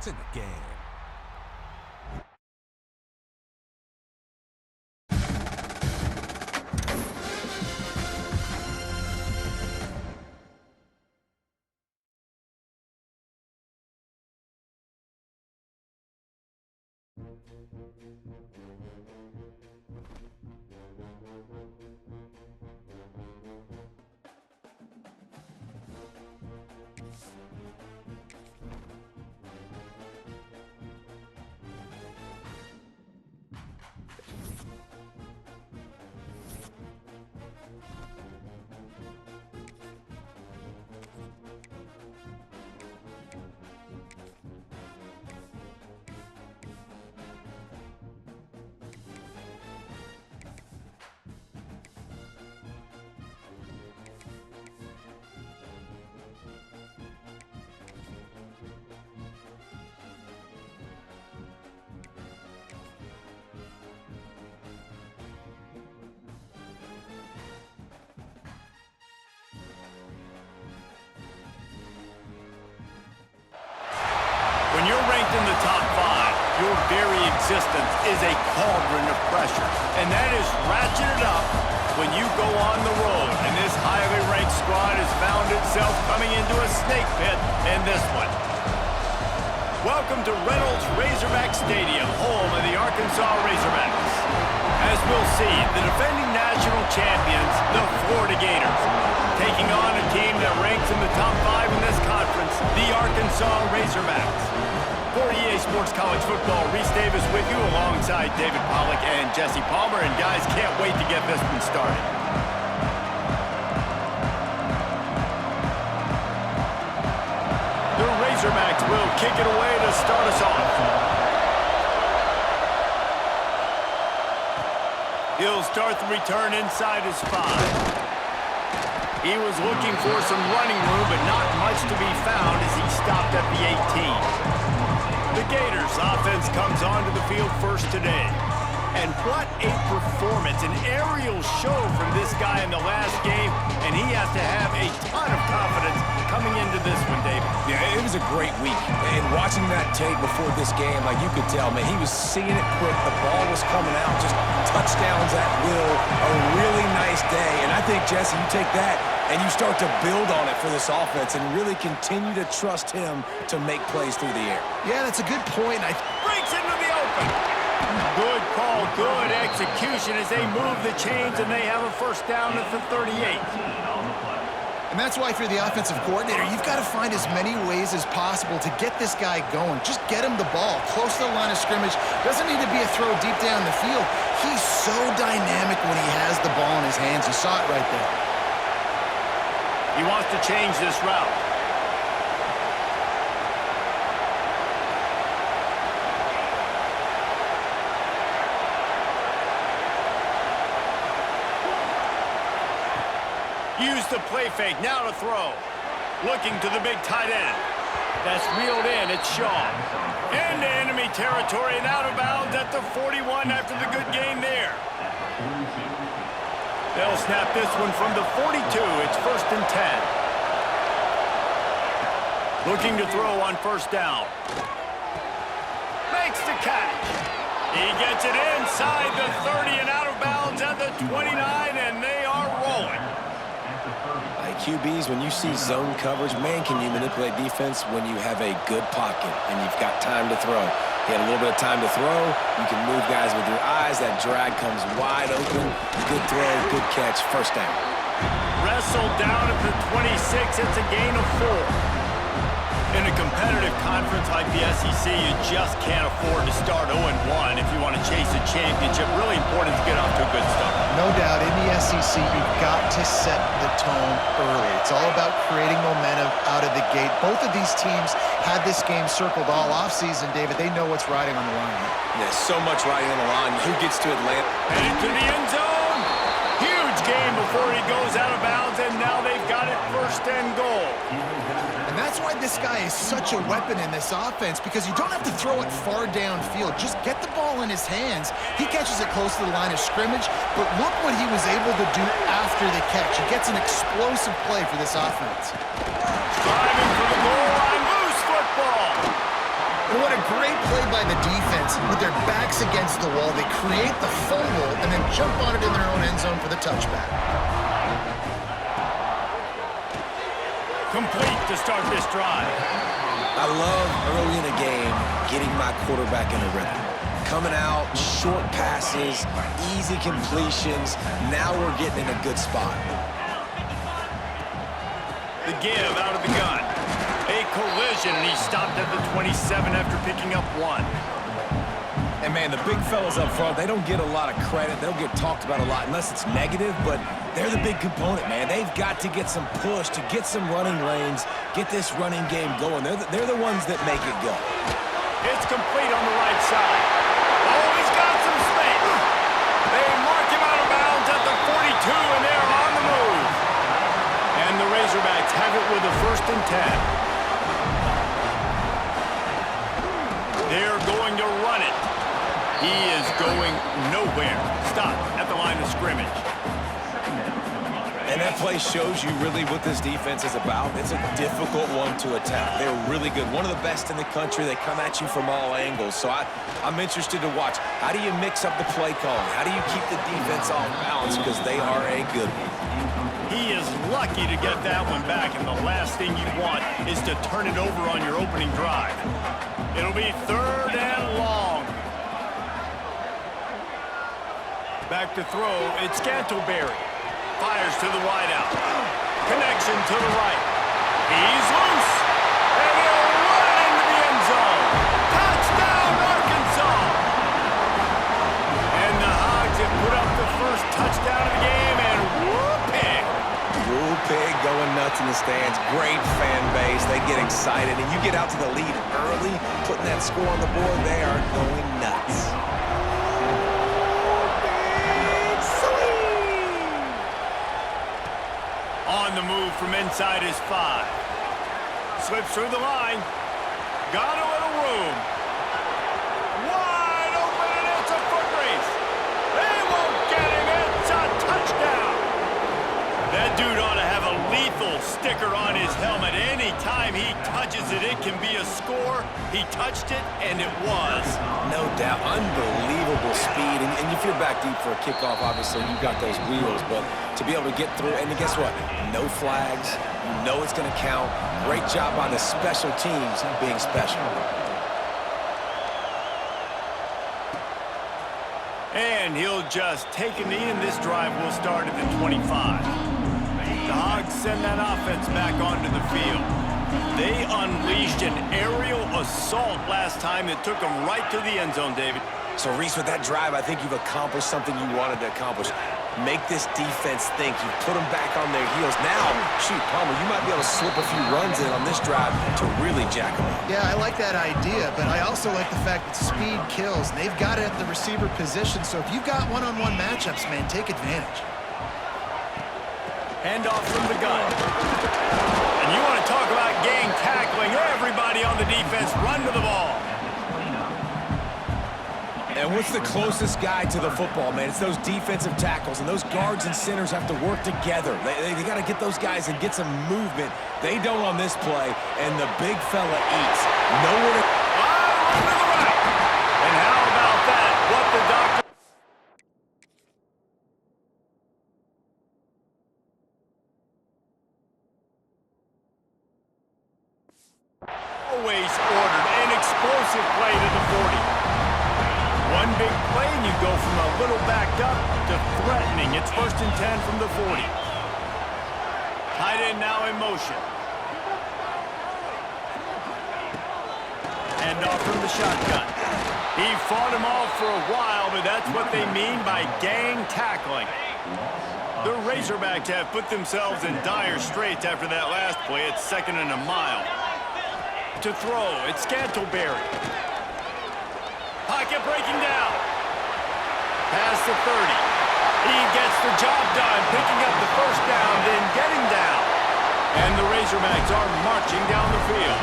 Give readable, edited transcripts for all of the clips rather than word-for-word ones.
points in the game. When you're ranked in the top 5, your very existence is a cauldron of pressure. And that is ratcheted up when you go on the road. And this highly ranked squad has found itself coming into a snake pit in this one. Welcome to Reynolds Razorback Stadium, home of the Arkansas Razorbacks. As we'll see, the defending national champions, the Florida Gators, taking on a team that ranks in the top 5 in this conference, the Arkansas Razorbacks. For EA Sports College Football, Reese Davis with you alongside David Pollack and Jesse Palmer. And guys, can't wait to get this one started. The Razorbacks will kick it away to start us off. He'll start the return inside his 5. He was looking for some running room, but not much to be found as he stopped at the 18. The Gators offense comes onto the field first today. And what a performance, an aerial show from this guy in the last game, and he has to have a ton of confidence coming into this one, David. Yeah, it was a great week. And watching that tape before this game, like you could tell, man, he was seeing it quick. The ball was coming out, just touchdowns at will. A really nice day. And I think, Jesse, you take that and you start to build on it for this offense and really continue to trust him to make plays through the air. Yeah, that's a good point. Breaks into the open. Good call, good execution as they move the chains and they have a first down at the 38. And that's why if you're the offensive coordinator, you've got to find as many ways as possible to get this guy going. Just get him the ball close to the line of scrimmage. Doesn't need to be a throw deep down the field. He's so dynamic when he has the ball in his hands. You saw it right there. He wants to change this route. Use the play fake, now to throw. Looking to the big tight end. That's reeled in, it's Shaw. Into enemy territory and out of bounds at the 41 after the good game there. They'll snap this one from the 42, it's 1st and 10. Looking to throw on first down. Makes the catch. He gets it inside the 30 and out of bounds at the 29, and they are rolling. QBs, when you see zone coverage, man, can you manipulate defense when you have a good pocket and you've got time to throw. He had a little bit of time to throw. You can move guys with your eyes. That drag comes wide open. Good throw, good catch, first down. Wrestled down at the 26. It's a gain of 4. In a competitive conference like the SEC, you just can't afford to start 0-1 if you want to chase a championship. Really important to get off to a good start. No doubt, in the SEC, you've got to set the tone early. It's all about creating momentum out of the gate. Both of these teams had this game circled all offseason, David. They know what's riding on the line. Yeah, so much riding on the line. Who gets to Atlanta? Headed to the end zone. Huge game before he goes out of bounds, and now they've got it 1st and goal. And that's why this guy is such a weapon in this offense, because you don't have to throw it far downfield. Just get the ball in his hands. He catches it close to the line of scrimmage, but look what he was able to do after the catch. He gets an explosive play for this offense. Driving for the goal line, loose football. And what a great play by the defense. With their backs against the wall, they create the fumble and then jump on it in their own end zone for the touchback. Complete to start this drive. I love early in a game getting my quarterback in a rhythm. Coming out, short passes, easy completions. Now we're getting in a good spot. The give out of the gun. A collision, and he stopped at the 27 after picking up 1. And, man, the big fellas up front, they don't get a lot of credit. They don't get talked about a lot unless it's negative, but they're the big component, man. They've got to get some push, to get some running lanes, get this running game going. They're the ones that make it go. It's complete on the right side. Oh, he's got some space. They mark him out of bounds at the 42, and they're on the move. And the Razorbacks have it with a 1st and 10. They're going to run it. He is going nowhere. Stop at the line of scrimmage. And that play shows you really what this defense is about. It's a difficult one to attack. They're really good. One of the best in the country. They come at you from all angles. So I'm interested to watch. How do you mix up the play calling? How do you keep the defense off balance? Because they are a good one. He is lucky to get that one back, and the last thing you want is to turn it over on your opening drive. It'll be 3rd and long. Back to throw, it's Scantleberry. Fires to the wideout. Connection to the right. He's loose. And he'll run it into the end zone. Touchdown, Arkansas! And the Hogs have put up the first touchdown of the game, and whoop-pig. Whoop-pig going nuts in the stands. Great fan base. They get excited. And you get out to the lead early, putting that score on the board, they are going nuts. On the move from inside his 5. Slips through the line. Got a little room. Wide open, and it's a foot race. They won't get him. It's a touchdown. That dude ought to have a lethal sticker on his helmet. Anytime he touches it, it can be a score. He touched it, and it was. No doubt. Unbelievable speed. And if you're back deep for a kickoff, obviously, you've got those wheels. But to be able to get through, and guess what? No flags. You know it's going to count. Great job by the special teams being special. And he'll just take a knee, and this drive will start at the 25. The Hogs send that offense back onto the field. They unleashed an aerial assault last time that took them right to the end zone, David. So, Reese, with that drive, I think you've accomplished something you wanted to accomplish. Make this defense think. You put them back on their heels. Now, shoot, Palmer, you might be able to slip a few runs in on this drive to really jack them up. Yeah, I like that idea, but I also like the fact that speed kills. And they've got it at the receiver position, so if you've got one-on-one matchups, man, take advantage. Handoff from the gun. And you want to talk about gang tackling. Everybody on the defense run to the ball. And what's the closest guy to the football, man? It's those defensive tackles, and those guards and centers have to work together. They got to get those guys and get some movement. They don't on this play, and the big fella eats. Nowhere to... Run to the right. And how about that? What the doctor... Always ordered an explosive play to the 40. One big play, and you go from a little backed up to threatening. It's 1st and 10 from the 40. Tight end now in motion. And off from the shotgun. He fought him off for a while, but that's what they mean by gang tackling. The Razorbacks have put themselves in dire straits after that last play. It's 2nd and a mile. To throw, it's Scantleberry. Pocket breaking down. Past the 30. He gets the job done, picking up the 1st down, then getting down. And the Razorbacks are marching down the field.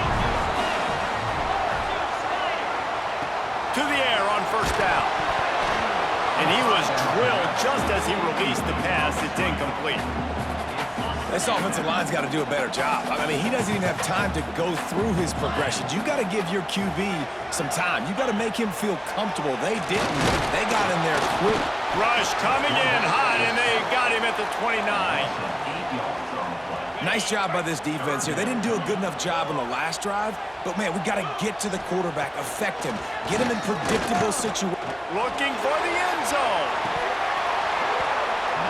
To the air on 1st down. And he was drilled just as he released the pass. It's incomplete. This offensive line's got to do a better job. I mean, he doesn't even have time to go through his progressions. You got to give your QB some time. You got to make him feel comfortable. They didn't. They got in there quick. Rush coming in hot, and they got him at the 29. Nice job by this defense here. They didn't do a good enough job on the last drive, but, man, we got to get to the quarterback, affect him, get him in predictable situations. Looking for the end zone.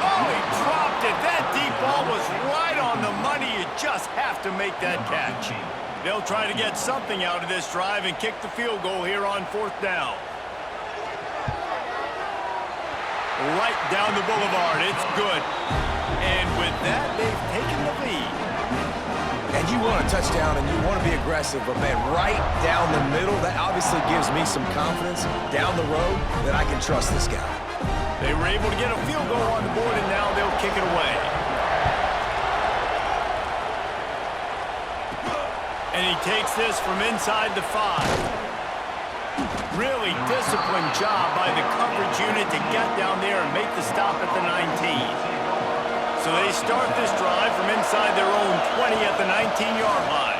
Oh, he dropped it. That deep ball was right on the money. You just have to make that catch. They'll try to get something out of this drive and kick the field goal here on 4th down. Right down the boulevard. It's good. And with that, they've taken the lead. And you want a touchdown and you want to be aggressive, but, man, right down the middle, that obviously gives me some confidence down the road that I can trust this guy. They were able to get a field goal on the board, and now they'll kick it away. And he takes this from inside the 5. Really disciplined job by the coverage unit to get down there and make the stop at the 19. So they start this drive from inside their own 20 at the 19-yard line.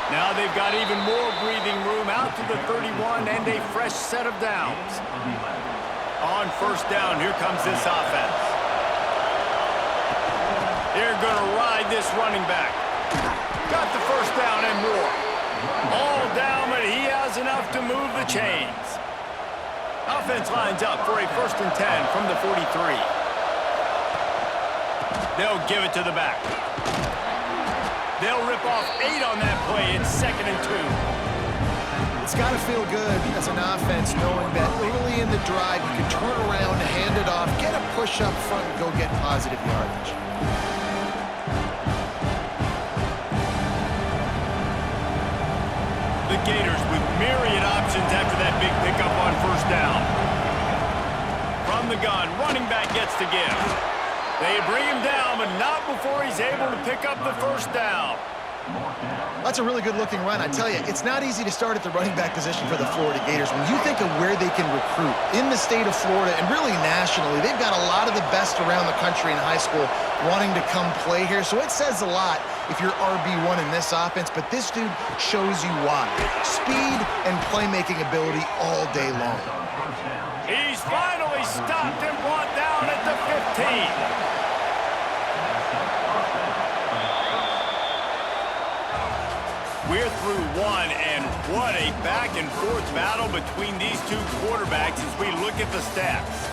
Now they've got even more breathing room out to the 31 and a fresh set of downs. On 1st down, here comes this offense. They're going to ride this running back. Got the 1st down and more. All down, but he has enough to move the chains. Offense lines up for a 1st and 10 from the 43. They'll give it to the back. They'll rip off 8 on that play. It's 2nd and 2. It's got to feel good as an offense knowing that early in the drive you can turn around, hand it off, get a push up front, and go get positive yardage. The Gators with myriad options after that big pickup on 1st down. From the gun, running back gets to give. They bring him down, but not before he's able to pick up the 1st down. That's a really good-looking run. I tell you, it's not easy to start at the running back position for the Florida Gators. When you think of where they can recruit in the state of Florida and really nationally, they've got a lot of the best around the country in high school wanting to come play here. So it says a lot if you're RB1 in this offense, but this dude shows you why. Speed and playmaking ability all day long. He's finally stopped and brought down at the 15. We're through one, and what a back-and-forth battle between these two quarterbacks as we look at the stats.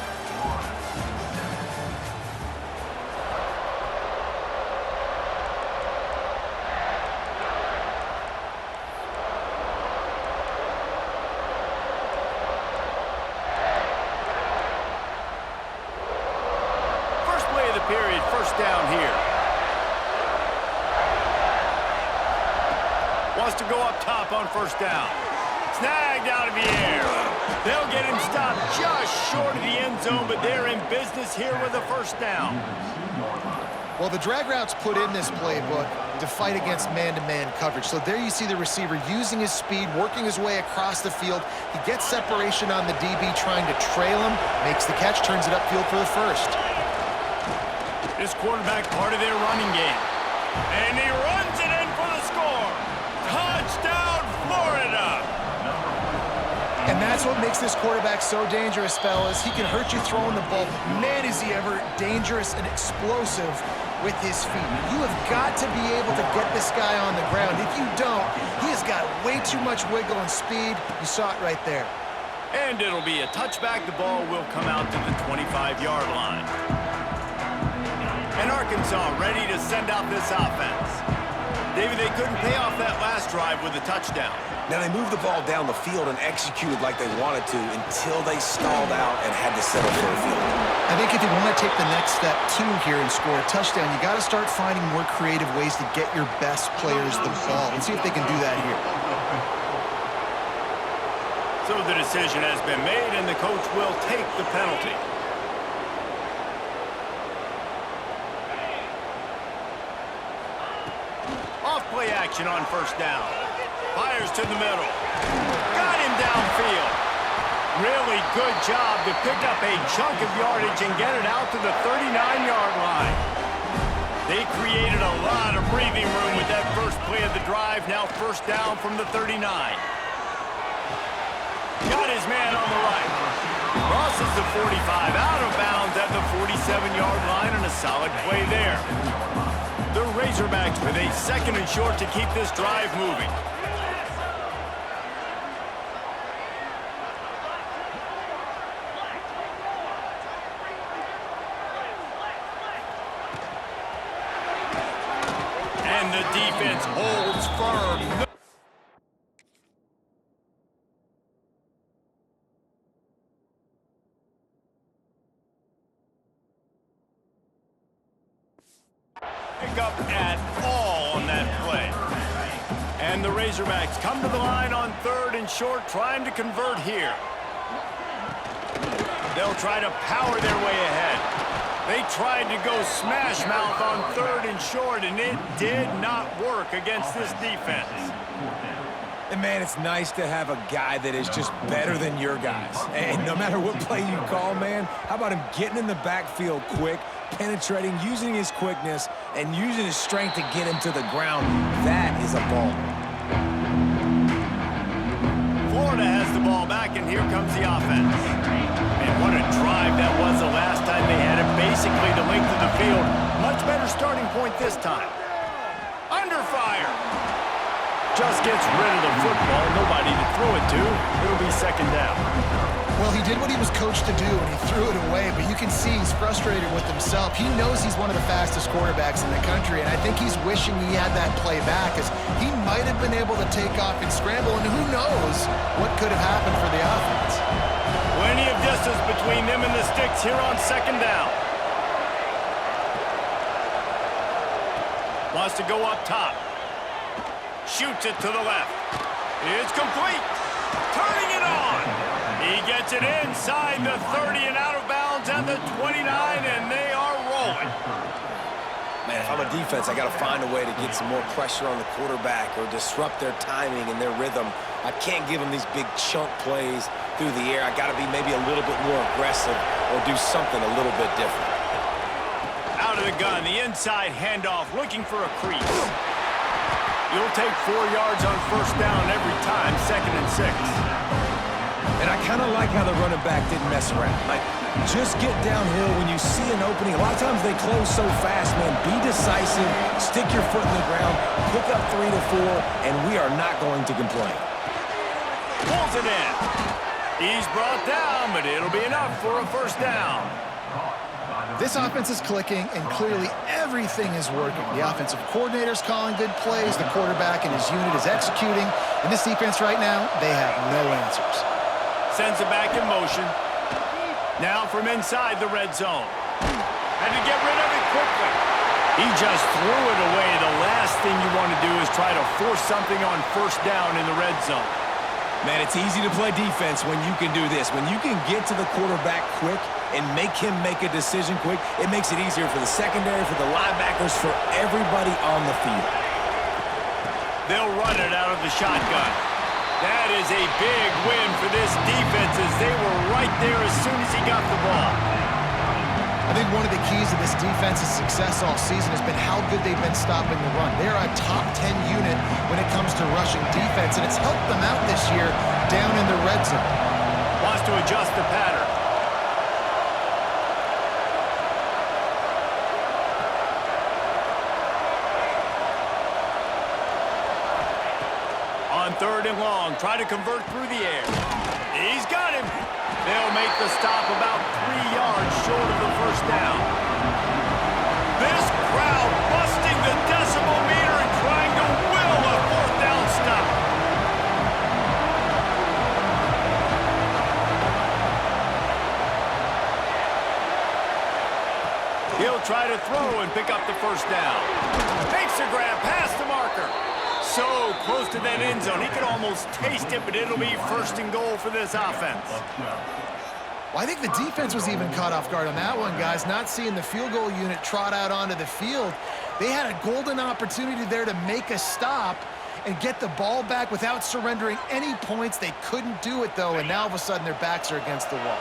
First play of the period, 1st down here. Wants to go up top on 1st down. Snagged out of the air. They'll get him stopped just short of the end zone, but they're in business here with a 1st down. Well, the drag routes put in this playbook to fight against man-to-man coverage. So there you see the receiver using his speed, working his way across the field. He gets separation on the DB, trying to trail him, makes the catch, turns it upfield for the 1st. This quarterback part of their running game. And he runs it in for the score. Touchdown, Florida! And that's what makes this quarterback so dangerous, fellas. He can hurt you throwing the ball. Man, is he ever dangerous and explosive with his feet. You have got to be able to get this guy on the ground. If you don't, he has got way too much wiggle and speed. You saw it right there. And it'll be a touchback. The ball will come out to the 25-yard line. And Arkansas ready to send out this offense. David, they couldn't pay off that last drive with a touchdown. Now, they moved the ball down the field and executed like they wanted to until they stalled out and had to settle for a field goal. I think if you want to take the next step, too, here and score a touchdown, you got to start finding more creative ways to get your best players the ball. Let's see if they can do that here. So the decision has been made, and the coach will take the penalty. Off-play action on 1st down. Fires to the middle. Got him downfield. Really good job to pick up a chunk of yardage and get it out to the 39-yard line. drive, now first down from the 39. Got his man on the right. Crosses the 45, out of bounds at the 47-yard line, and a solid play there. The Razorbacks with a 2nd and short to keep this drive moving. And the defense holds firm. Pick up at all on that play. And the Razorbacks come to the line on 3rd and short, trying to convert here. They'll try to power their way ahead. They tried to go smash mouth on 3rd and short, and it did not work against this defense. And, man, it's nice to have a guy that is just better than your guys. And no matter what play you call, man, how about him getting in the backfield quick, penetrating, using his quickness, and using his strength to get him to the ground? That is a ball. Florida has the ball back, and here comes the offense. And what a drive that was the last time they had it, basically the length of the field. Much better starting point this time. Under fire. Just gets rid of the football. Nobody to throw it to. It'll be 2nd down. Well, he did what he was coached to do, and he threw it away, but you can see he's frustrated with himself. He knows he's one of the fastest quarterbacks in the country, and I think he's wishing he had that play back, as he might have been able to take off and scramble, and who knows what could have happened for the offense. Plenty of distance between them and the sticks here on 2nd down. Wants to go up top. Shoots it to the left. It's complete. Turning it on. He gets it inside the 30 and out of bounds at the 29, and they are rolling. Man, if I'm a defense, I got to find a way to get some more pressure on the quarterback or disrupt their timing and their rhythm. I can't give them these big chunk plays through the air. I got to be maybe a little bit more aggressive or do something a little bit different. Out of the gun, the inside handoff, looking for a crease. You'll take 4 yards on first down every time, 2nd and 6. And I kind of like how the running back didn't mess around. Like, just get downhill when you see an opening. A lot of times they close so fast, man. Be decisive, stick your foot in the ground, pick up 3 to 4, and we are not going to complain. Pulls it in. He's brought down, but it'll be enough for a first down. This offense is clicking, and clearly everything is working. The offensive coordinator's calling good plays, the quarterback and his unit is executing, and this defense right now, they have no answers. Sends it back in motion. Now from inside the red zone. Had to get rid of it quickly. He just threw it away. The last thing you want to do is try to force something on first down in the red zone. Man, it's easy to play defense when you can do this. When you can get to the quarterback quick and make him make a decision quick, it makes it easier for the secondary, for the linebackers, for everybody on the field. They'll run it out of the shotgun. That is a big win for this defense, as they were right there as soon as he got the ball. I think one of the keys to this defense's success all season has been how good they've been stopping the run. They're a top 10 unit when it comes to rushing defense, and it's helped them out this year down in the red zone. Wants to adjust the pattern. On 3rd and long, try to convert through the air. He's got him. They'll make the stop about 3 yards short of the first down. This crowd busting the decibel meter and trying to will a 4th down stop. He'll try to throw and pick up the first down. Makes a grab past the marker. So close to that end zone. He could almost taste it, but it'll be 1st and goal for this offense. Well, I think the defense was even caught off guard on that one, guys. Not seeing the field goal unit trot out onto the field. They had a golden opportunity there to make a stop and get the ball back without surrendering any points. They couldn't do it, though, and now all of a sudden their backs are against the wall.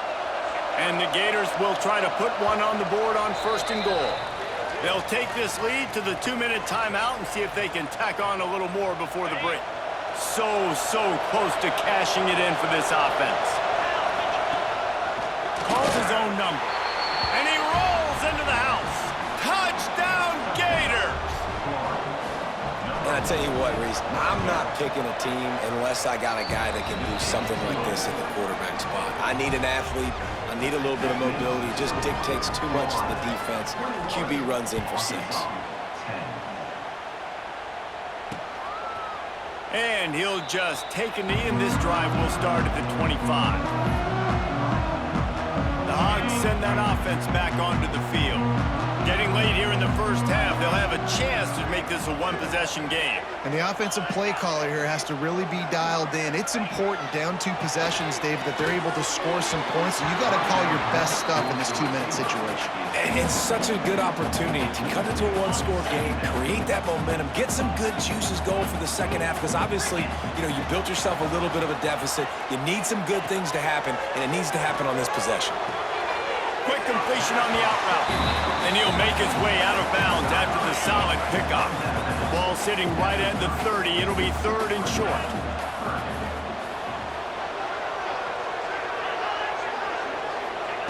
And the Gators will try to put one on the board on 1st and goal. They'll take this lead to the 2-minute timeout and see if they can tack on a little more before the break. So close to cashing it in for this offense. Calls his own number. And he rolls into the house. Touchdown, Gators! And I tell you what, Reese, I'm not picking a team unless I got a guy that can do something like this at the quarterback spot. I need an athlete. I need a little bit of mobility. It just dictates too much to the defense. QB runs in for 6. And he'll just take a knee, and this drive will start at the 25. The Hogs send that offense back onto the field. Getting late here in the first half, they'll have a chance to make this a one-possession game. And the offensive play caller here has to really be dialed in. It's important, down 2 possessions, Dave, that they're able to score some points. And you got to call your best stuff in this 2-minute situation. And it's such a good opportunity to cut into a 1-score game, create that momentum, get some good juices going for the second half, because obviously, you built yourself a little bit of a deficit. You need some good things to happen, and it needs to happen on this possession. Quick completion on the out route. And he'll make his way out of bounds after the solid pickup. The ball sitting right at the 30. It'll be 3rd and short.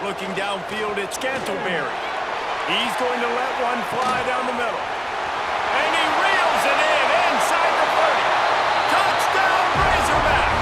Looking downfield, it's Scantleberry. He's going to let one fly down the middle. And he reels it in inside the 30. Touchdown, Razorbacks!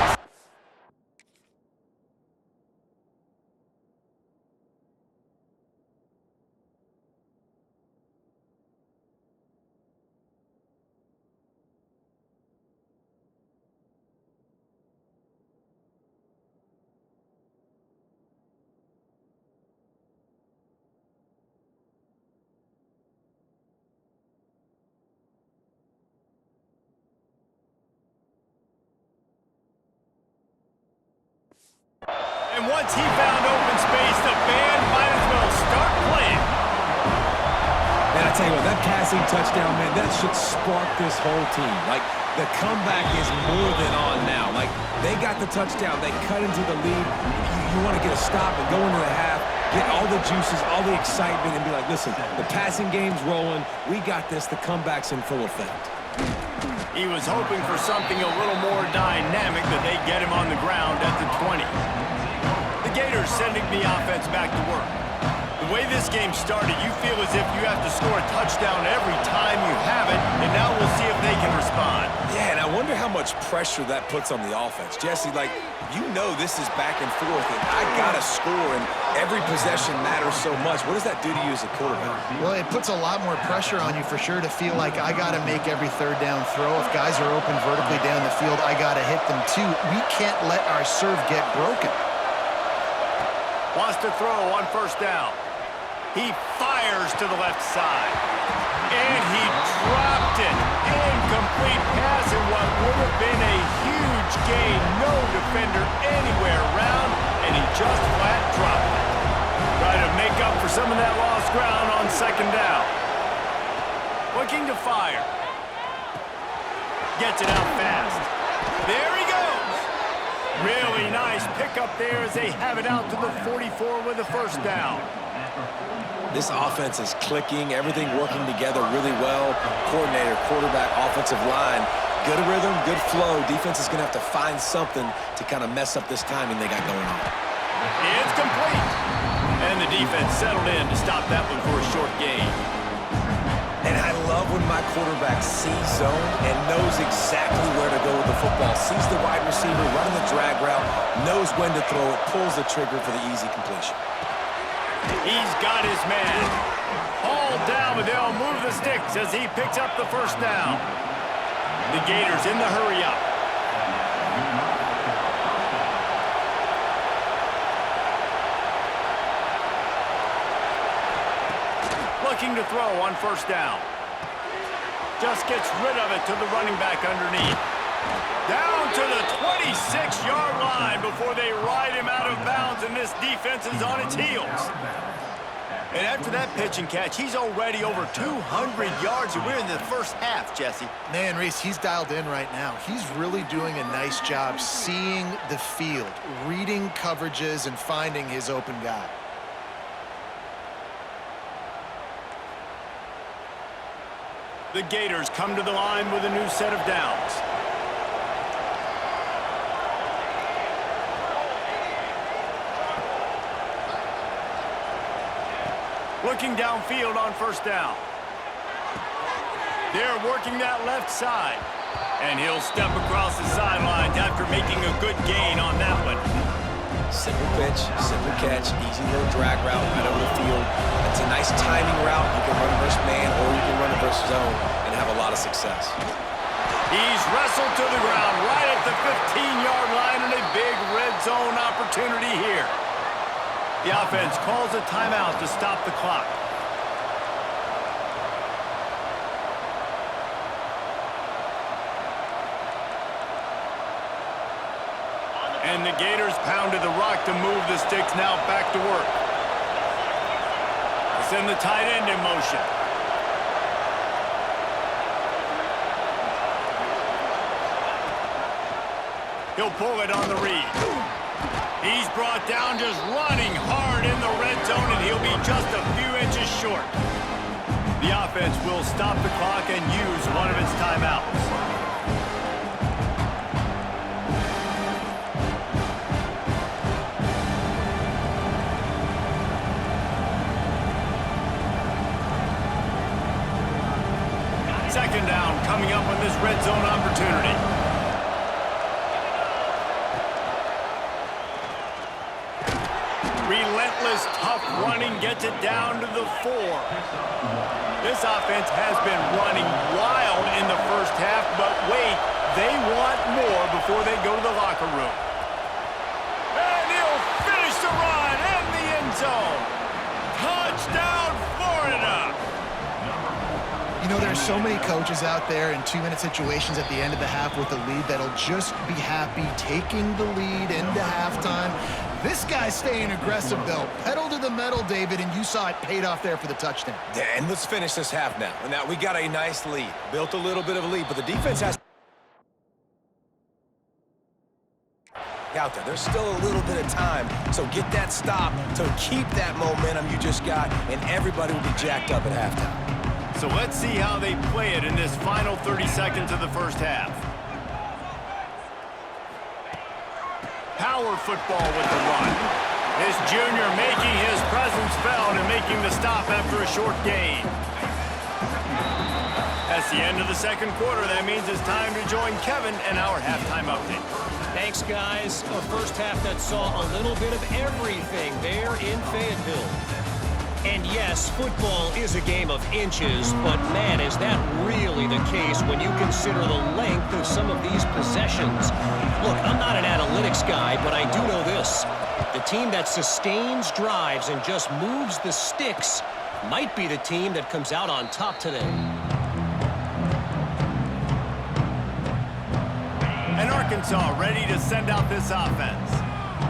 And once he found open space, the band might as well start playing. Man, I tell you what, that passing touchdown, man, that should spark this whole team. Like, the comeback is more than on now. Like, they got the touchdown. They cut into the lead. You want to get a stop and go into the half, get all the juices, all the excitement, and be like, listen, the passing game's rolling. We got this. The comeback's in full effect. He was hoping for something a little more dynamic, that they get him on the ground at the 20. The Gators sending the offense back to work. The way this game started, you feel as if you have to score a touchdown every time you have it, and now we'll see if they can respond. Yeah, and I wonder how much pressure that puts on the offense. Jesse, like, this is back and forth, and I got to score, and every possession matters so much. What does that do to you as a quarterback? Well, it puts a lot more pressure on you for sure to feel like I got to make every 3rd down throw. If guys are open vertically down the field, I got to hit them too. We can't let our serve get broken. Wants to throw on 1st down. He fires to the left side. And he dropped it. Incomplete pass in what would have been a huge gain. No defender anywhere around, and he just flat dropped it. Try to make up for some of that lost ground on 2nd down. Looking to fire. Gets it out fast. There he goes. Really nice pickup there as they have it out to the 44 with a 1st down. This offense is clicking, everything working together really well. Coordinator, quarterback, offensive line, good rhythm, good flow. Defense is going to have to find something to kind of mess up this timing they got going on. It's complete. And the defense settled in to stop that one for a short gain. And I love when my quarterback sees zone and knows exactly where to go with the football. Sees the wide receiver running the drag route, knows when to throw it, pulls the trigger for the easy completion. He's got his man. Hauled down, but they'll move the sticks as he picks up the 1st down. The Gators in the hurry up. Looking to throw on 1st down. Just gets rid of it to the running back underneath. Down to the 26-yard line before they ride him out of bounds, and this defense is on its heels. And after that pitch and catch, he's already over 200 yards, and we're in the 1st half, Jesse. Man, Reese, he's dialed in right now. He's really doing a nice job seeing the field, reading coverages, and finding his open guy. The Gators come to the line with a new set of downs. Looking downfield on first down. They're working that left side. And he'll step across the sidelines after making a good gain on that one. Simple pitch, simple catch, easy little drag route right over the field. It's a nice timing route. You can run it versus man or you can run it versus zone and have a lot of success. He's wrestled to the ground right at the 15-yard line and a big red zone opportunity here. The offense calls a timeout to stop the clock. And the Gators pounded the rock to move the sticks now back to work. They send the tight end in motion. He'll pull it on the read. He's brought down just running hard in the red zone, and he'll be just a few inches short. The offense will stop the clock and use one of its timeouts. Second down coming up on this red zone opportunity. Relentless, tough running gets it down to the 4. This offense has been running wild in the first half, but wait, they want more before they go to the locker room. And he'll finish the run in the end zone. Touchdown, Florida! You know, there's so many coaches out there in 2-minute situations at the end of the half with a lead that'll just be happy taking the lead into halftime. This guy's staying aggressive, though. Pedal to the metal, David, and you saw it paid off there for the touchdown. Yeah, and let's finish this half now. Now, we got a nice lead. Built a little bit of a lead, but the defense has out there. There's still a little bit of time, so get that stop to keep that momentum you just got, and everybody will be jacked up at halftime. So let's see how they play it in this final 30 seconds of the first half. Power football with the run. This junior making his presence felt and making the stop after a short gain. That's the end of the second quarter. That means it's time to join Kevin and our halftime update. Thanks, guys. A first half that saw a little bit of everything there in Fayetteville. And yes, football is a game of inches, but man, is that really the case when you consider the length of some of these possessions. Look, I'm not an analytics guy, but I do know this. The team that sustains drives and just moves the sticks might be the team that comes out on top today. And Arkansas ready to send out this offense.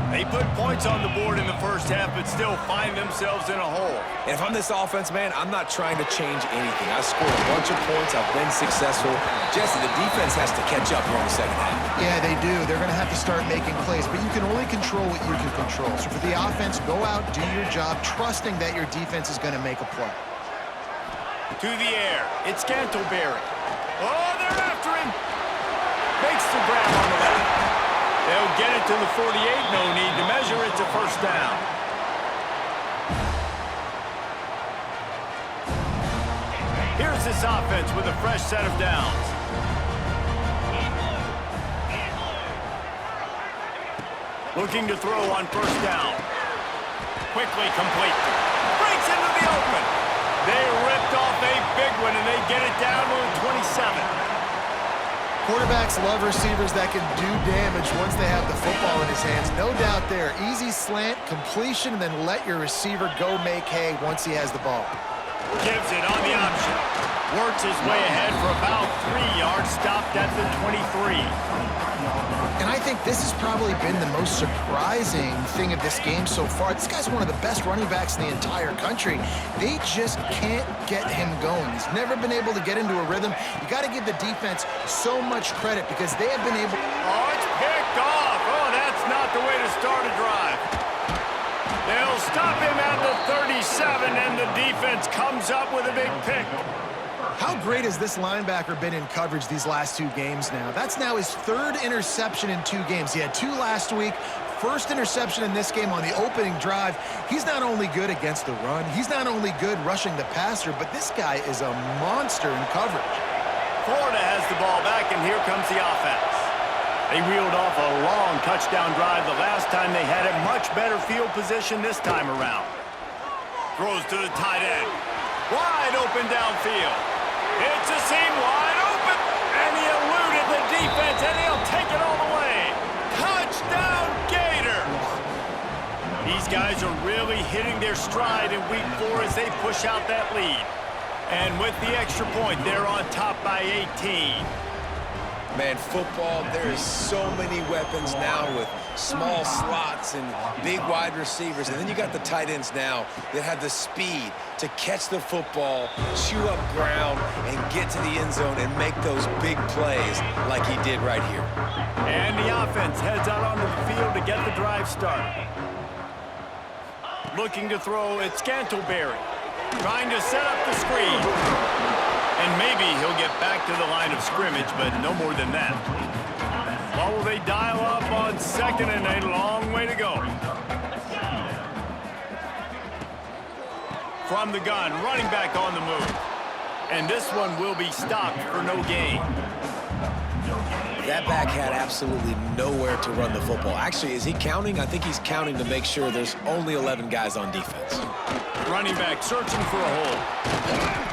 They put points on the board in the first half, but still find themselves in a hole. And if I'm this offense, man, I'm not trying to change anything. I scored a bunch of points. I've been successful. Jesse, the defense has to catch up here in the second half. Yeah, they do. They're going to have to start making plays, but you can only control what you can control. So for the offense, go out, do your job, trusting that your defense is going to make a play. To the air. It's Scantleberry. Oh, they're after him. Makes the grab on the left. They'll get it to the 48. No need to measure. It's a first down. Here's this offense with a fresh set of downs. Looking to throw on first down. Quickly complete. Breaks into the open. They ripped off a big one, and they get it down to the 27. Quarterbacks love receivers that can do damage once they have the football in his hands. No doubt there. Easy slant, completion, and then let your receiver go make hay once he has the ball. Gives it on the option. Works his way ahead for about 3 yards. Stopped at the 23. And I think this has probably been the most surprising thing of this game so far. This guy's one of the best running backs in the entire country. They just can't get him going. He's never been able to get into a rhythm. You got to give the defense so much credit because they have been able... Oh, it's picked off. Oh, that's not the way to start a drive. They'll stop him at the 37, and the defense comes up with a big pick. How great has this linebacker been in coverage these last 2 games now? That's now his 3rd interception in 2 games. He had 2 last week. First interception in this game on the opening drive. He's not only good against the run, he's not only good rushing the passer, but this guy is a monster in coverage. Florida has the ball back, and here comes the offense. They reeled off a long touchdown drive the last time they had it. Much better field position this time around. Throws to the tight end. Wide open downfield. It's a seam wide open. And he eluded the defense, and he'll take it all the way. Touchdown Gators! These guys are really hitting their stride in week 4 as they push out that lead. And with the extra point, they're on top by 18. Man, football, there is so many weapons now with small slots and big wide receivers. And then you got the tight ends now that have the speed to catch the football, chew up ground, and get to the end zone and make those big plays like he did right here. And the offense heads out onto the field to get the drive started. Looking to throw, it's Scantleberry. Trying to set up the screen. And maybe he'll get back to the line of scrimmage, but no more than that. What will they dial up on 2nd and a long way to go? From the gun, running back on the move. And this one will be stopped for no gain. That back had absolutely nowhere to run the football. Actually, is he counting? I think he's counting to make sure there's only 11 guys on defense. Running back searching for a hole.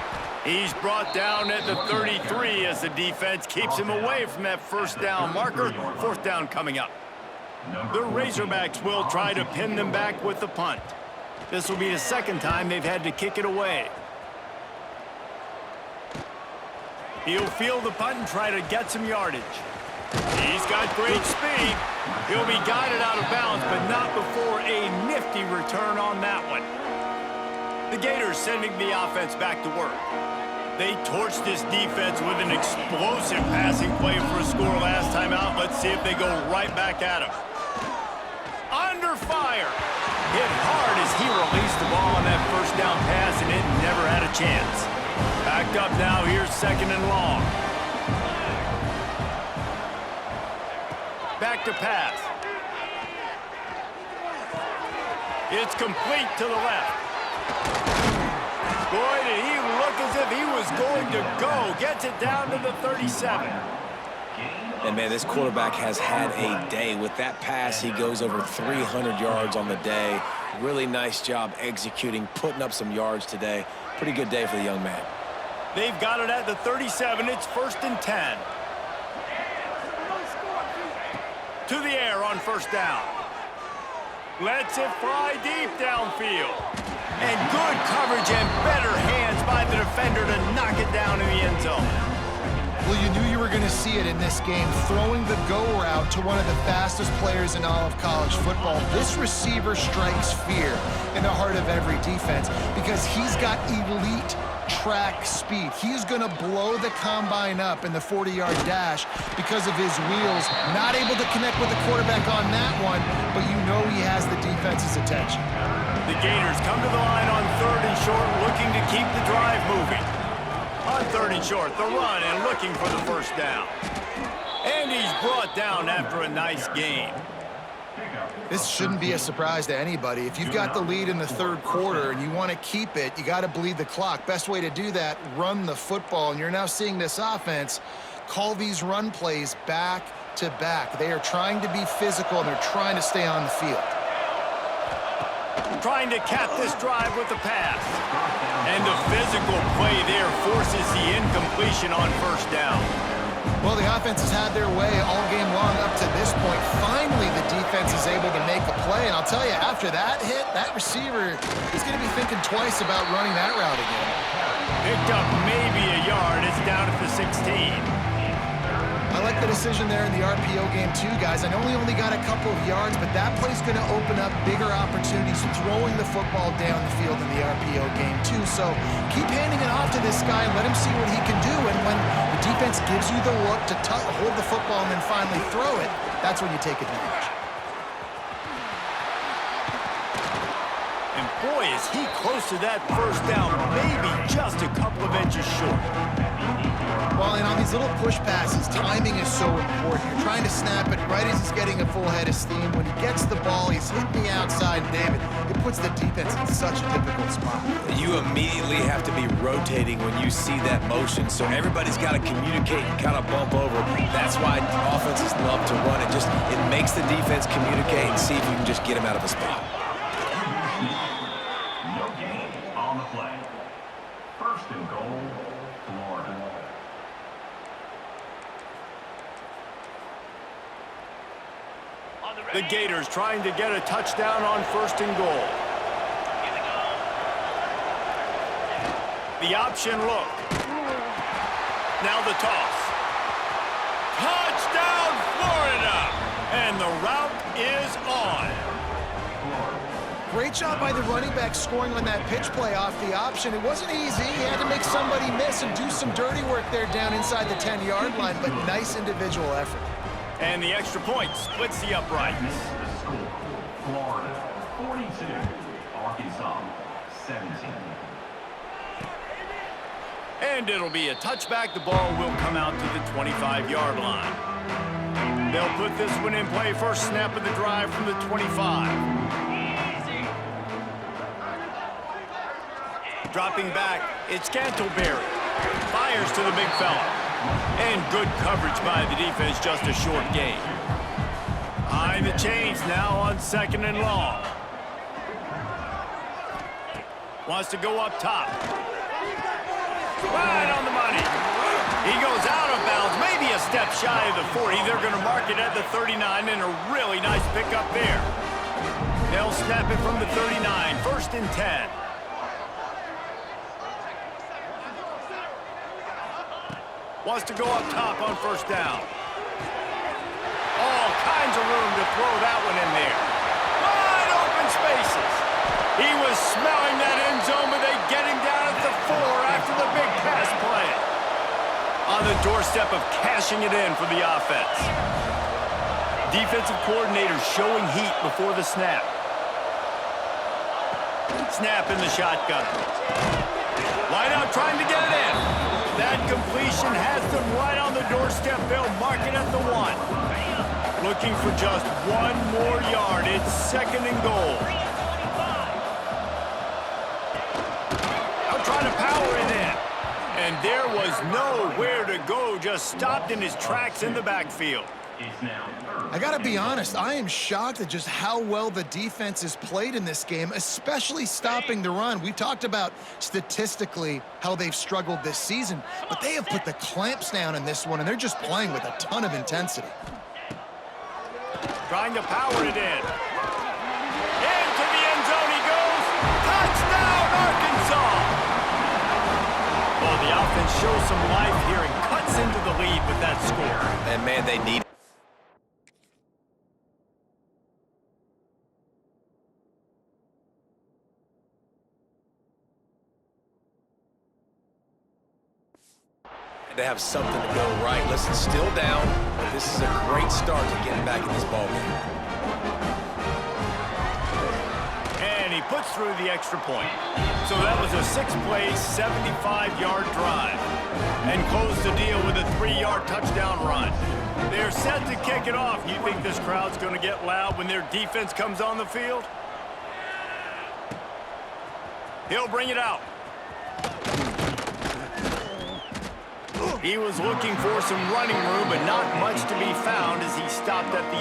He's brought down at the 33 as the defense keeps him away from that first down marker. 4th down coming up. The Razorbacks will try to pin them back with the punt. This will be the 2nd time they've had to kick it away. He'll field the punt and try to get some yardage. He's got great speed. He'll be guided out of bounds, but not before a nifty return on that one. The Gators sending the offense back to work. They torched this defense with an explosive passing play for a score last time out. Let's see if they go right back at him. Under fire. Hit hard as he released the ball on that first down pass, and it never had a chance. Backed up now, here's 2nd and long. Back to pass. It's complete to the left. Boy, did he look as if he was going to go. Gets it down to the 37. And, man, this quarterback has had a day. With that pass, he goes over 300 yards on the day. Really nice job executing, putting up some yards today. Pretty good day for the young man. They've got it at the 37. It's 1st and 10. To the air on 1st down. Lets it fly deep downfield. And good coverage and better hands by the defender to knock it down in the end zone. Well, you knew you were going to see it in this game, throwing the go route to one of the fastest players in all of college football. This receiver strikes fear in the heart of every defense because he's got elite track speed. He's going to blow the combine up in the 40-yard dash because of his wheels. Not able to connect with the quarterback on that one, but you know he has the defense's attention. The Gators come to the line on 3rd and short, looking to keep the drive moving. On 3rd and short, the run and looking for the 1st down. And he's brought down after a nice gain. This shouldn't be a surprise to anybody. If you've got the lead in the 3rd quarter and you want to keep it, you got to bleed the clock. Best way to do that, run the football. And you're now seeing this offense call these run plays back to back. They are trying to be physical and they're trying to stay on the field. Trying to cap this drive with the pass. And the physical play there forces the incompletion on 1st down. Well, the offense has had their way all game long up to this point. Finally, the defense is able to make a play. And I'll tell you, after that hit, that receiver is going to be thinking twice about running that route again. Picked up maybe a yard. It's down at the 16. I like the decision there in the RPO game too, guys. I know he only got a couple of yards, but that play's going to open up bigger opportunities throwing the football down the field in the RPO game too. So keep handing it off to this guy and let him see what he can do. And when the defense gives you the look to hold the football and then finally throw it, that's when you take advantage. And boy, is he close to that 1st down. Maybe just a couple of inches short. Well, and on these little push passes, timing is so important. You're trying to snap it right as he's getting a full head of steam. When he gets the ball, he's hitting the outside, and David, it puts the defense in such a difficult spot. You immediately have to be rotating when you see that motion, so everybody's got to communicate and kind of bump over. That's why offenses love to run it. It makes the defense communicate and see if you can just get him out of a spot. No gain on the play. First and goal, Florida. The Gators trying to get a touchdown on first and goal. The option look. Now the toss. Touchdown, Florida! And the route is on. Great job by the running back scoring on that pitch play off the option. It wasn't easy. He had to make somebody miss and do some dirty work there down inside the 10-yard line, but nice individual effort. And the extra point splits the uprights. The score, Florida 42, Arkansas 17. And it'll be a touchback. The ball will come out to the 25-yard line. They'll put this one in play. First snap of the drive from the 25. Dropping back, it's Cantleberry. Fires to the big fella. And good coverage by the defense, just a short gain. Behind the chains now on second and long. Wants to go up top. Right on the money. He goes out of bounds, maybe a step shy of the 40. They're going to mark it at the 39, and a really nice pickup there. They'll snap it from the 39, first and 10. Wants to go up top on first down. All kinds of room to throw that one in there. Wide open spaces. He was smelling that end zone, but they get him down at the 4 after the big pass play. On the doorstep of cashing it in for the offense. Defensive coordinator showing heat before the snap. Snap in the shotgun. Wide out trying to get it in. That completion has them right on the doorstep. They'll mark it at the 1. Looking for just one more yard. It's second and goal. Now trying to power it in. And there was nowhere to go. Just stopped in his tracks in the backfield. I gotta be honest, I am shocked at just how well the defense has played in this game, especially stopping the run. We talked about statistically how they've struggled this season, but they have put the clamps down in this one, and they're just playing with a ton of intensity. Trying to power it in. Into the end zone he goes. Touchdown, Arkansas! Well, the offense shows some life here and cuts into the lead with that score. And, man, they need it. To have something to go right. Listen, still down, but this is a great start to getting back in this ballgame. And he puts through the extra point. So that was a 6-play, 75-yard drive. And close the deal with a 3-yard touchdown run. They're set to kick it off. You think this crowd's going to get loud when their defense comes on the field? He'll bring it out. He was looking for some running room, but not much to be found as he stopped at the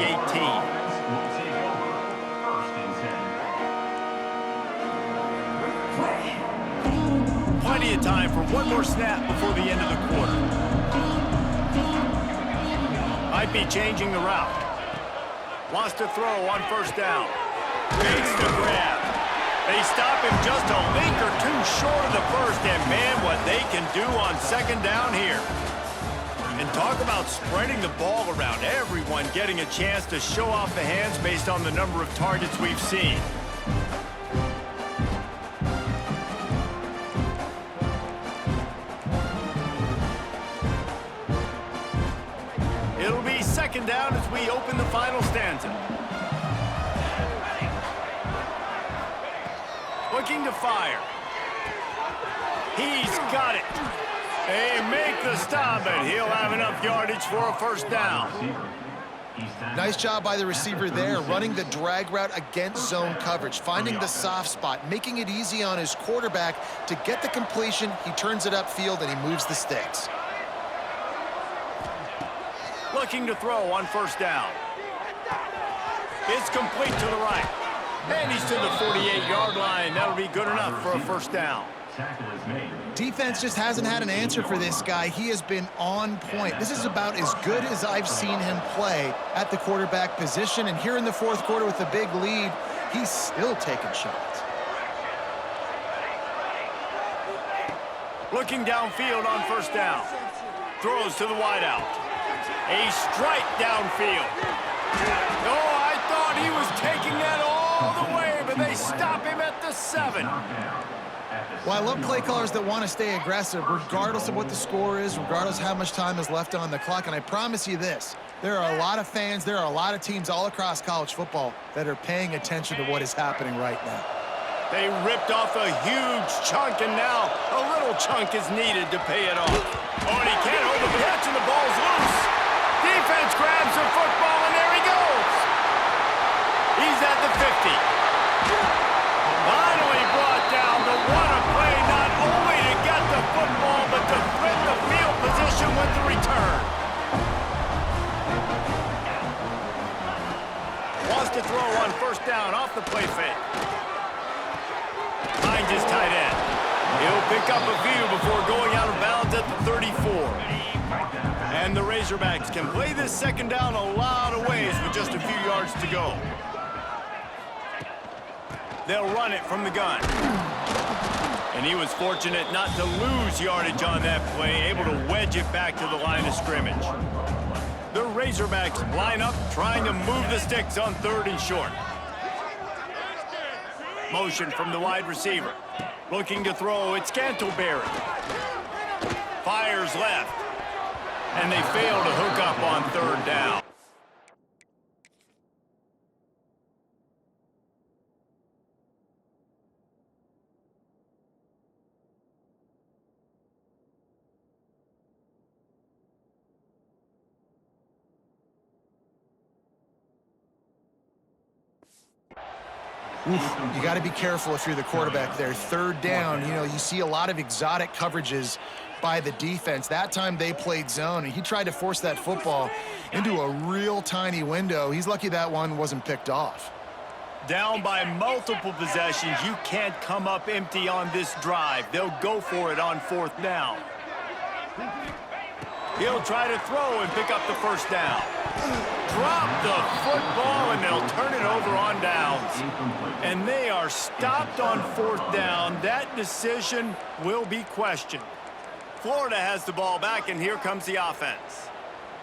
18. Plenty of time for one more snap before the end of the quarter. Might be changing the route. Wants to throw on first down. Makes the grab. They stop him just a link or two short of the first, and man, what they can do on second down here. And talk about spreading the ball around, everyone getting a chance to show off the hands based on the number of targets we've seen. It'll be second down as we open the final stanza. Looking to fire. He's got it. They make the stop, and he'll have enough yardage for a first down. Nice job by the receiver there, running the drag route against zone coverage, finding the soft spot, making it easy on his quarterback to get the completion. He turns it upfield, and he moves the sticks. Looking to throw on first down. It's complete to the right. And he's to the 48-yard line. That'll be good enough for a first down. Defense just hasn't had an answer for this guy. He has been on point. This is about as good as I've seen him play at the quarterback position. And here in the fourth quarter with a big lead, he's still taking shots. Looking downfield on first down. Throws to the wideout. A strike downfield. Oh, I thought he was taking that all the way, but they stop him at the 7. Well, I love play callers that want to stay aggressive, regardless of what the score is, regardless of how much time is left on the clock. And I promise you this, there are a lot of fans, there are a lot of teams all across college football that are paying attention to what is happening right now. They ripped off a huge chunk, and now a little chunk is needed to pay it off. Oh, and he can't hold the catch, and the ball's loose. Defense grabs the football, and there he goes. He's at the 50. Finally brought down, but what a play, not only to get the football, but to threat the field position with the return. Wants to throw on first down off the play fake. Finds his tight end. He'll pick up a few before going out of bounds at the 34. And the Razorbacks can play this second down a lot of ways with just a few yards to go. They'll run it from the gun. And he was fortunate not to lose yardage on that play, able to wedge it back to the line of scrimmage. The Razorbacks line up, trying to move the sticks on 3rd and short. Motion from the wide receiver. Looking to throw, it's Scantleberry. Fires left. And they fail to hook up on 3rd down. You got to be careful if you're the quarterback there. 3rd down, you know, you see a lot of exotic coverages by the defense. That time they played zone, and he tried to force that football into a real tiny window. He's lucky that one wasn't picked off. Down by multiple possessions, you can't come up empty on this drive. They'll go for it on 4th down. He'll try to throw and pick up the first down. Drop the football, and they'll turn it over on downs. And they are stopped on 4th down. That decision will be questioned. Florida has the ball back, and here comes the offense.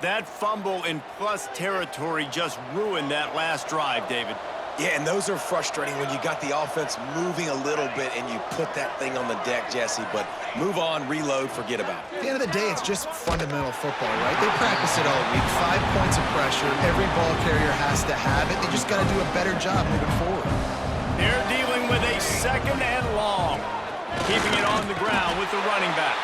That fumble in plus territory just ruined that last drive, David. Yeah, and those are frustrating when you got the offense moving a little bit and you put that thing on the deck, Jesse. But move on, reload, forget about it. At the end of the day, it's just fundamental football, right? They practice it all week. 5 points of pressure. Every ball carrier has to have it. They just got to do a better job moving forward. They're dealing with a 2nd and long. Keeping it on the ground with the running back.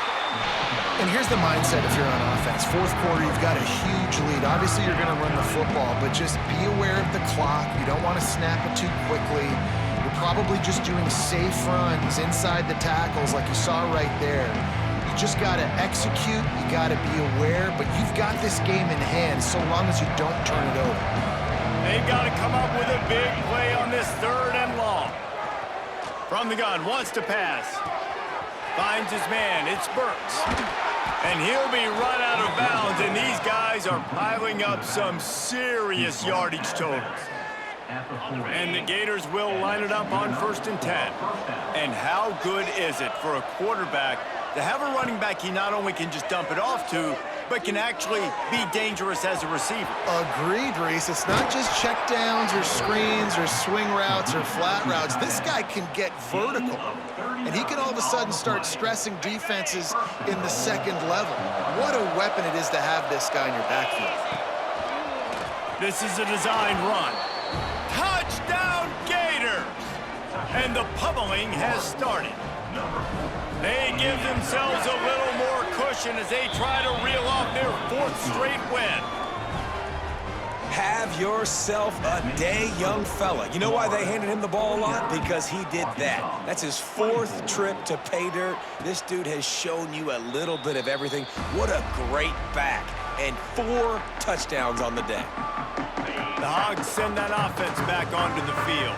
And here's the mindset if you're on offense. 4th quarter, you've got a huge lead. Obviously, you're going to run the football, but just be aware of the clock. You don't want to snap it too quickly. You're probably just doing safe runs inside the tackles like you saw right there. You just got to execute. You got to be aware, but you've got this game in hand so long as you don't turn it over. They've got to come up with a big play on this 3rd and long. From the gun, wants to pass. Finds his man, it's Burks. And he'll be run out of bounds, and these guys are piling up some serious yardage totals. And the Gators will line it up on 1st and 10. And how good is it for a quarterback to have a running back he not only can just dump it off to, but can actually be dangerous as a receiver? Agreed, Reese. It's not just checkdowns or screens or swing routes or flat routes. This guy can get vertical, and he can all of a sudden start stressing defenses in the 2nd level. What a weapon it is to have this guy in your backfield. This is a designed run. Touchdown, Gators! And the pummeling has started. number 4. They give themselves a little more cushion as they try to reel off their 4th straight win. Have yourself a day, young fella. You know why they handed him the ball a lot? Because he did that. That's his 4th trip to pay dirt. This dude has shown you a little bit of everything. What a great back. And 4 touchdowns on the day. The Hogs send that offense back onto the field.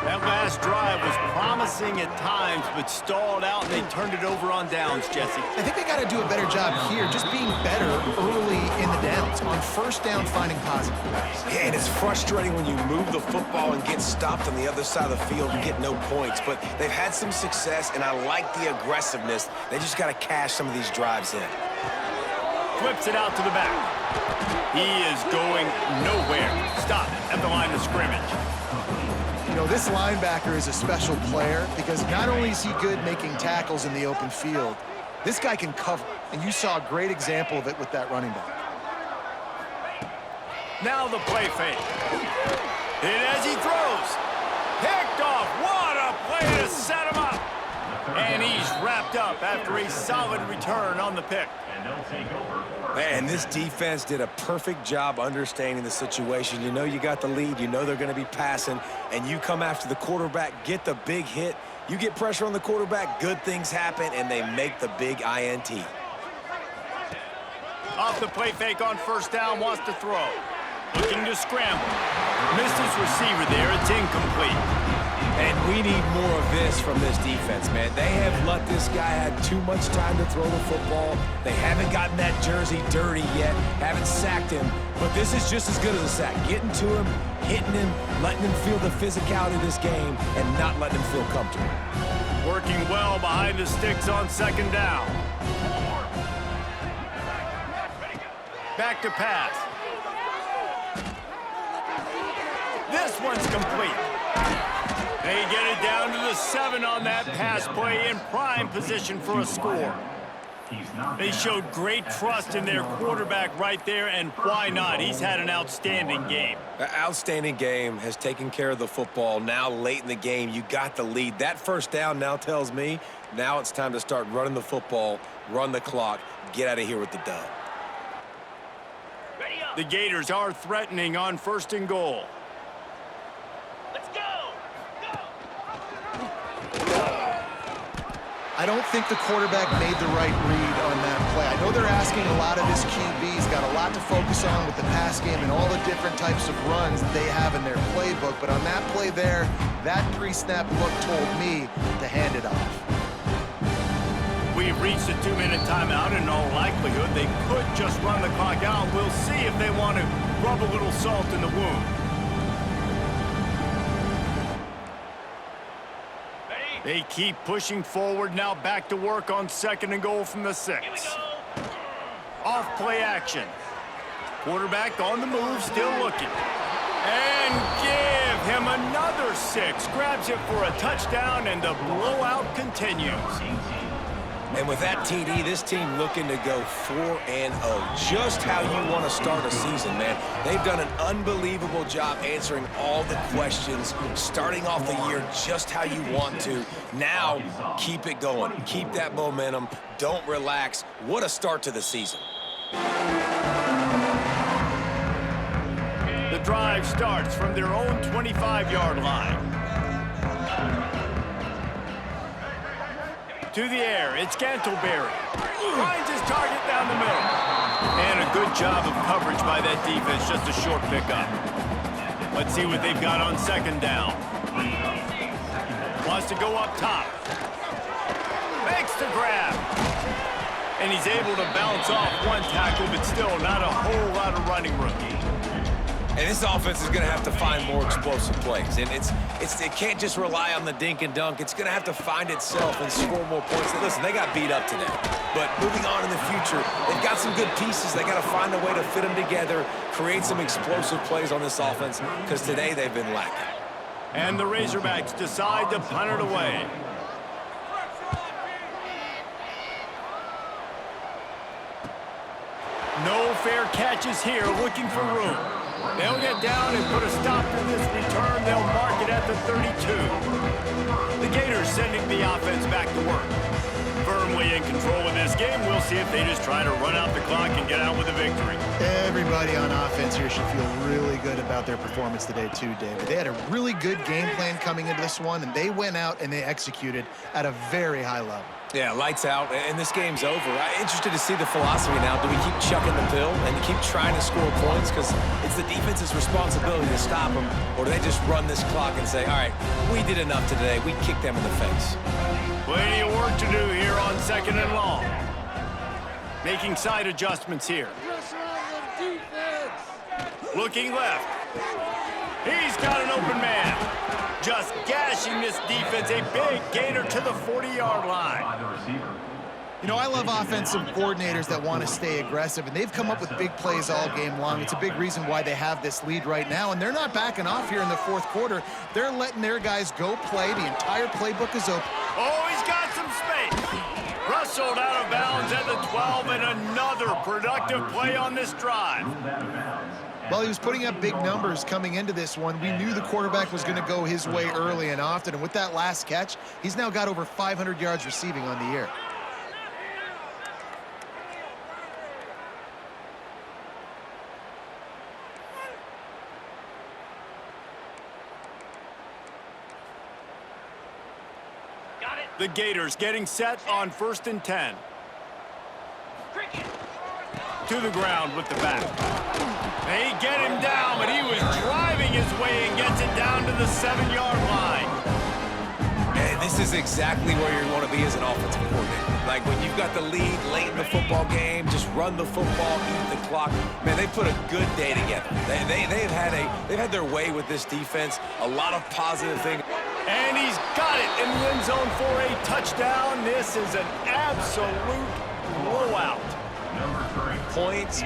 That last drive was promising at times, but stalled out, and they turned it over on downs, Jesse. I think they got to do a better job here, just being better early in the downs. On first down, finding positive plays. Yeah, and it's frustrating when you move the football and get stopped on the other side of the field and get no points. But they've had some success, and I like the aggressiveness. They just got to cash some of these drives in. Flips it out to the back. He is going nowhere. Stop at the line of scrimmage. You know, this linebacker is a special player because not only is he good making tackles in the open field, this guy can cover. And you saw a great example of it with that running back. Now the play fake. Hit as he throws. Picked off. What a play to set him up. And he's wrapped up after a solid return on the pick. And they'll take over. Man, this defense did a perfect job understanding the situation. You know you got the lead. You know they're going to be passing. And you come after the quarterback, get the big hit. You get pressure on the quarterback, good things happen, and they make the big INT. Off the play fake on first down, wants to throw. Looking to scramble. Missed his receiver there. It's incomplete. And we need more of this from this defense, man. They have let this guy have too much time to throw the football. They haven't gotten that jersey dirty yet, haven't sacked him. But this is just as good as a sack. Getting to him, hitting him, letting him feel the physicality of this game, and not letting him feel comfortable. Working well behind the sticks on second down. Back to pass. This one's complete. They get it down to the 7 on that pass play in prime position for a score. They showed great trust in their quarterback right there, and why not? He's had an outstanding game. An outstanding game, has taken care of the football. Now late in the game, you got the lead. That first down now tells me now it's time to start running the football, run the clock, get out of here with the dub. The Gators are threatening on first and goal. I don't think the quarterback made the right read on that play. I know they're asking a lot of his QB. He's got a lot to focus on with the pass game and all the different types of runs that they have in their playbook. But on that play there, that pre-snap look told me to hand it off. We've reached a 2-minute timeout. In all likelihood, they could just run the clock out. We'll see if they want to rub a little salt in the wound. They keep pushing forward, now back to work on second and goal from the 6. Off play action. Quarterback on the move, still looking. And give him another 6. Grabs it for a touchdown, and the blowout continues. And with that TD, this team looking to go 4-0. Just how you want to start a season, man. They've done an unbelievable job answering all the questions, starting off the year just how you want to. Now, keep it going. Keep that momentum. Don't relax. What a start to the season. The drive starts from their own 25-yard line. To the air, it's Gantleberry. Finds his target down the middle. And a good job of coverage by that defense, just a short pickup. Let's see what they've got on second down. Wants to go up top. Makes the grab. And he's able to bounce off one tackle, but still not a whole lot of running room. And this offense is going to have to find more explosive plays. And it can't just rely on the dink and dunk. It's going to have to find itself and score more points. Listen, they got beat up today. But moving on in the future, they've got some good pieces. They got to find a way to fit them together, create some explosive plays on this offense, because today they've been lacking. And the Razorbacks decide to punt it away. No fair catches here, looking for room. They'll get down and put a stop to this return. They'll mark it at the 32. The Gators sending the offense back to work. Firmly in control of this game. We'll see if they just try to run out the clock and get out with a victory. Everybody on offense here should feel really good about their performance today too, David. They had a really good game plan coming into this one, and they went out and they executed at a very high level. Yeah, lights out, and this game's over. I'm interested to see the philosophy now. Do we keep chucking the pill and keep trying to score points because it's the defense's responsibility to stop them, or do they just run this clock and say, all right, we did enough today. We kicked them in the face. Plenty of work to do here on 2nd and long. Making side adjustments here. Looking left. He's got an open man. Just gashing this defense. A big gainer to the 40-yard line. By the receiver. You know, I love offensive coordinators that want to stay aggressive, and they've come up with big plays all game long. It's a big reason why they have this lead right now, and they're not backing off here in the fourth quarter. They're letting their guys go play. The entire playbook is open. Oh, he's got some space. Rustled out of bounds at the 12, and another productive play on this drive. Ruled out of bounds. Well, he was putting up big numbers coming into this one. We knew the quarterback was going to go his way early and often, and with that last catch, he's now got over 500 yards receiving on the year. The Gators getting set on 1st and 10. To the ground with the back. They get him down, but he was driving his way and gets it down to the 7-yard line. And this is exactly where you want to be as an offensive coordinator. Like when you've got the lead late in the football game, just run the football, eat the clock. Man, they put a good day together. They've had their way with this defense. A lot of positive things. And he's got it in the end zone for a touchdown. This is an absolute blowout. Number 3. Points,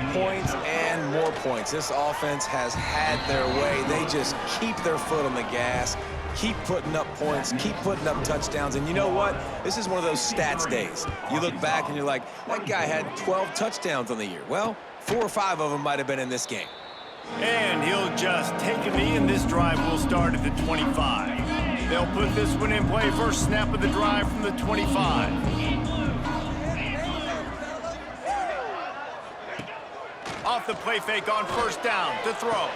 and more points. This offense has had their way. They just keep their foot on the gas, keep putting up points, keep putting up touchdowns. And you know what? This is one of those stats days. You look back and you're like, that guy had 12 touchdowns on the year. Well, 4 or 5 of them might have been in this game. And he'll just take a knee, and this drive will start at the 25. They'll put this one in play. First snap of the drive from the 25. Off the play fake on 1st down to throw.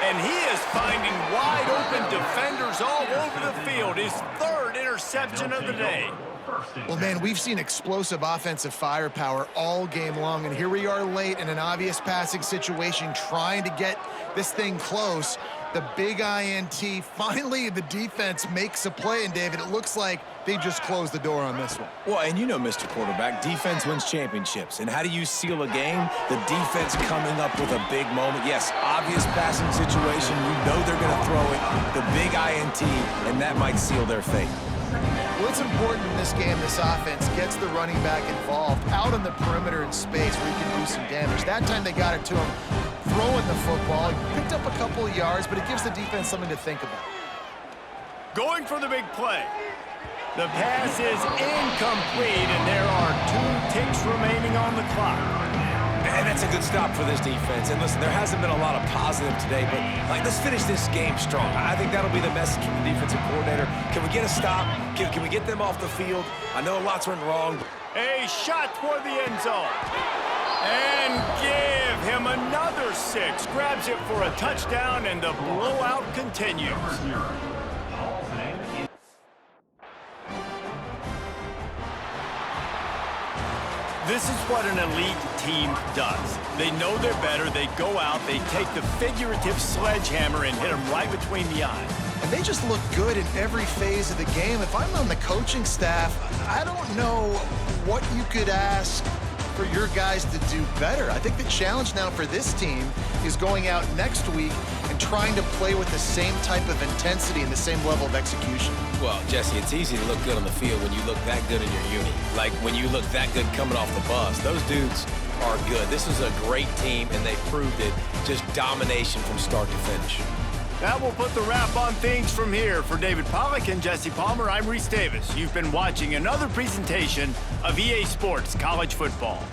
And he is finding wide open defenders all over the field. His 3rd interception of the day. Well, man, we've seen explosive offensive firepower all game long, and here we are late in an obvious passing situation trying to get this thing close. The big INT, finally the defense makes a play, and David, it looks like they just closed the door on this one. Well, and you know, Mr. Quarterback, defense wins championships. And how do you seal a game? The defense coming up with a big moment. Yes, obvious passing situation. You know they're going to throw it. The big INT, and that might seal their fate. Well, it's important in this game this offense gets the running back involved out on the perimeter in space where he can do some damage. That time they got it to him throwing the football. He picked up a couple of yards, but it gives the defense something to think about. Going for the big play. The pass is incomplete, and there are 2 ticks remaining on the clock. And that's a good stop for this defense. And listen, there hasn't been a lot of positive today, but let's finish this game strong. I think that'll be the message from the defensive coordinator. Can we get a stop? Can we get them off the field? I know lots went wrong. A shot toward the end zone. And give him another 6. Grabs it for a touchdown, and the blowout continues. This is what an elite team does. They know they're better. They go out. They take the figurative sledgehammer and hit them right between the eyes. And they just look good in every phase of the game. If I'm on the coaching staff, I don't know what you could ask for your guys to do better. I think the challenge now for this team is going out next week and trying to play with the same type of intensity and the same level of execution. Well, Jesse, it's easy to look good on the field when you look that good in your uni. Like when you look that good coming off the bus. Those dudes are good. This is a great team, and they proved it. Just domination from start to finish. That will put the wrap on things from here. For David Pollack and Jesse Palmer, I'm Reese Davis. You've been watching another presentation of EA Sports College Football.